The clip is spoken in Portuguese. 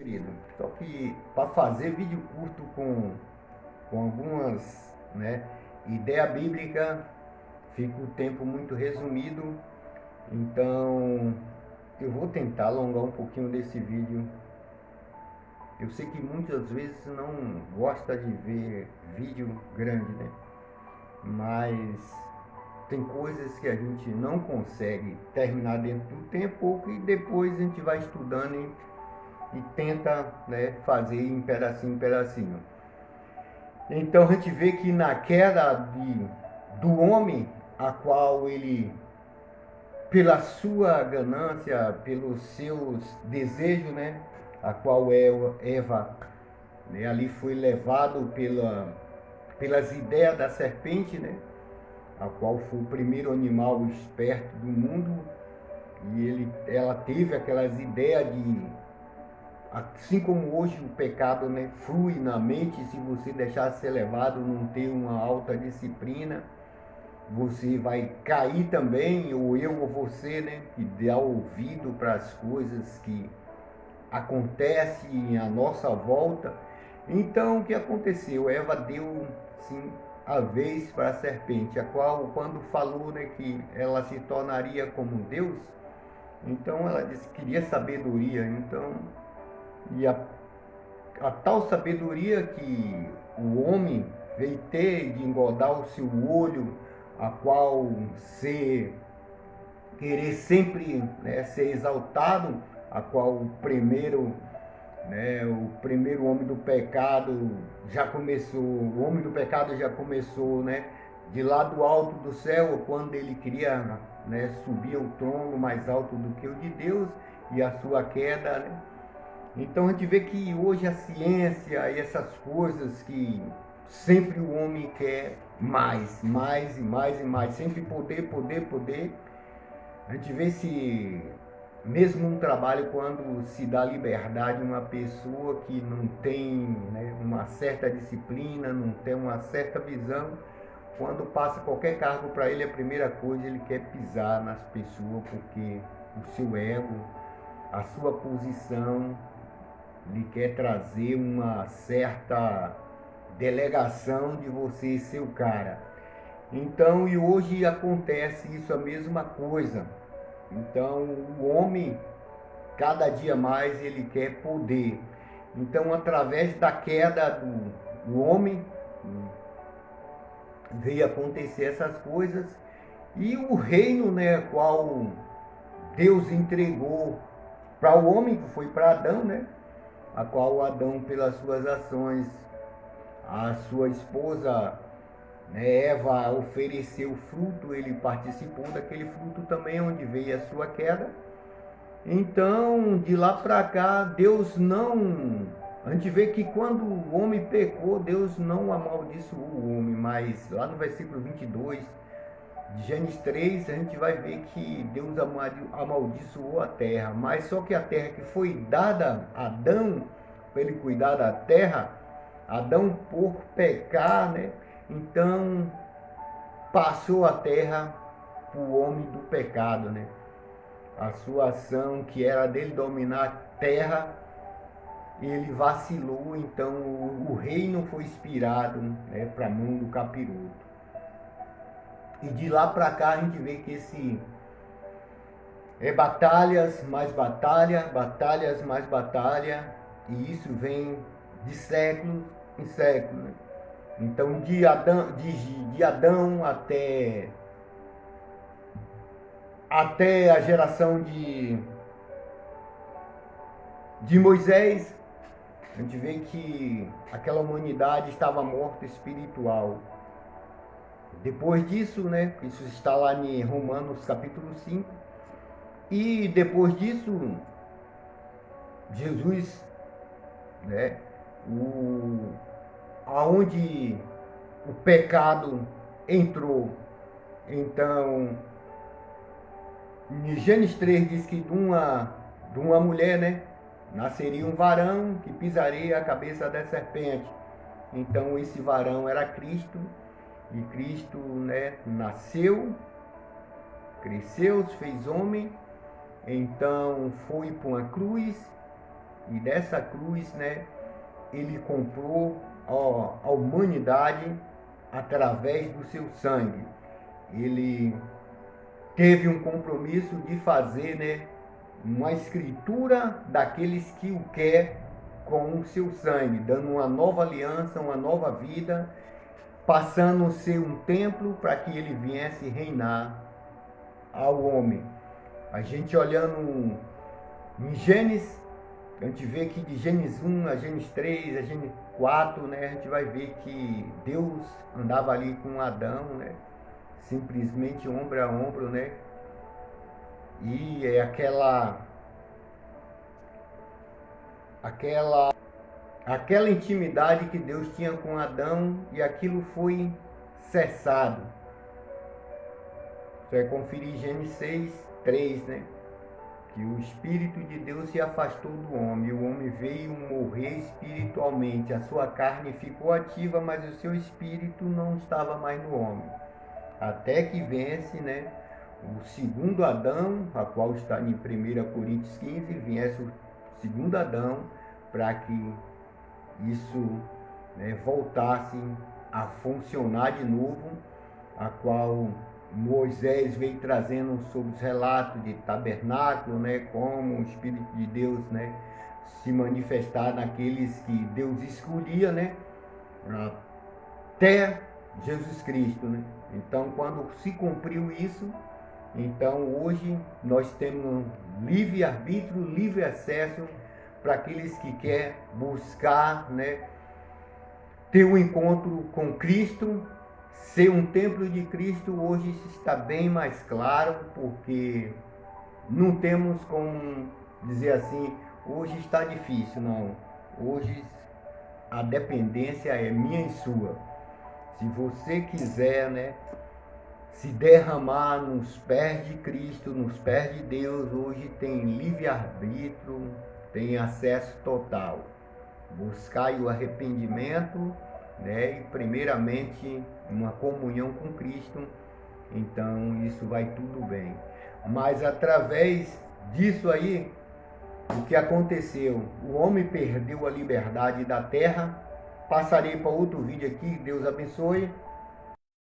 querido. Só que para fazer vídeo curto com algumas, né, ideia bíblica, fica o tempo muito resumido. Então eu vou tentar alongar um pouquinho desse vídeo. Eu sei que muitas vezes não gosta de ver vídeo grande, né? Mas tem coisas que a gente não consegue terminar dentro do tempo e depois a gente vai estudando e tenta, né, fazer em pedacinho. Então a gente vê que na queda do homem, a qual ele, pela sua ganância, pelos seus desejos, né, a qual Eva, né, ali foi levado pelas ideias da serpente, né, a qual foi o primeiro animal esperto do mundo, e ela teve aquelas ideias de, assim como hoje o pecado, né, flui na mente, se você deixar ser levado, não ter uma alta disciplina, você vai cair também, ou eu ou você, né, que dá ouvido para as coisas que acontecem à nossa volta. Então o que aconteceu? Eva deu sim a vez para a serpente, a qual quando falou, né, que ela se tornaria como Deus, então ela disse que queria sabedoria, então e a tal sabedoria que o homem veio ter de engordar o seu olho, a qual querer sempre, né, ser exaltado, a qual o primeiro homem do pecado já começou, o homem do pecado já começou, né, de lá do alto do céu, quando ele queria, né, subir ao trono mais alto do que o de Deus, e a sua queda, né? Então a gente vê que hoje a ciência e essas coisas que sempre o homem quer mais, mais e mais e mais, sempre poder, poder, poder. A gente vê se, mesmo um trabalho, quando se dá liberdade a uma pessoa que não tem, né, uma certa disciplina, não tem uma certa visão, quando passa qualquer cargo para ele, a primeira coisa ele quer pisar nas pessoas, porque o seu ego, a sua posição, lhe quer trazer uma certa delegação de você ser o cara. Então, e hoje acontece isso, a mesma coisa. Então, o homem, cada dia mais, ele quer poder. Então, através da queda do homem, veio acontecer essas coisas. E o reino, né, qual Deus entregou para o homem, que foi para Adão, né? A qual Adão, pelas suas ações, a sua esposa, né, Eva, ofereceu fruto, ele participou daquele fruto também, onde veio a sua queda. Então, de lá para cá, Deus não. A gente vê que quando o homem pecou, Deus não amaldiçoou o homem, mas lá no versículo 22 de Gênesis 3, a gente vai ver que Deus amaldiçoou a terra, mas só que a terra que foi dada a Adão, para ele cuidar da terra, Adão por pecar, né? Então passou a terra para o homem do pecado, né? A sua ação, que era dele dominar a terra, ele vacilou, então o reino foi inspirado, né, para a mão do capiroto. E de lá para cá a gente vê que esse batalhas, mais batalha, batalhas, mais batalha, e isso vem de século em século, né? Então de Adão até a geração de Moisés, a gente vê que aquela humanidade estava morta espiritual. Depois disso, né, isso está lá em Romanos capítulo 5, e depois disso, Jesus, né, aonde o pecado entrou, então, em Gênesis 3 diz que de uma mulher, né, nasceria um varão que pisaria a cabeça da serpente. Então esse varão era Cristo, e Cristo, né, nasceu, cresceu, se fez homem, então foi para uma cruz, e dessa cruz, né, ele comprou a humanidade através do seu sangue. Ele teve um compromisso de fazer, né, uma escritura daqueles que o quer com o seu sangue, dando uma nova aliança, uma nova vida, passando a ser um templo para que ele viesse reinar ao homem. A gente olhando em Gênesis, a gente vê que de Gênesis 1 a Gênesis 3, a Gênesis 4, né, a gente vai ver que Deus andava ali com Adão, né, simplesmente ombro a ombro, né, e é aquela intimidade que Deus tinha com Adão, e aquilo foi cessado. Você vai conferir Gênesis 6, 3, né? Que o Espírito de Deus se afastou do homem, e o homem veio morrer espiritualmente. A sua carne ficou ativa, mas o seu espírito não estava mais no homem. Até que vence, né, o segundo Adão, a qual está em 1 Coríntios 15, viesse o segundo Adão, para que isso, né, voltasse a funcionar de novo, a qual Moisés veio trazendo sobre os relatos de tabernáculo, né, como o Espírito de Deus, né, se manifestar naqueles que Deus escolhia, né, até Jesus Cristo, né. Então, quando se cumpriu isso, então hoje nós temos livre arbítrio, livre acesso para aqueles que querem buscar, né, ter um encontro com Cristo, ser um templo de Cristo. Hoje está bem mais claro, porque não temos como dizer assim, hoje está difícil, não. Hoje a dependência é minha e sua. Se você quiser, né, se derramar nos pés de Cristo, nos pés de Deus, hoje tem livre-arbítrio, tem acesso total. Buscai o arrependimento, né, e primeiramente uma comunhão com Cristo, então isso vai tudo bem. Mas através disso aí, o que aconteceu? O homem perdeu a liberdade da terra. Passarei para outro vídeo aqui, Deus abençoe.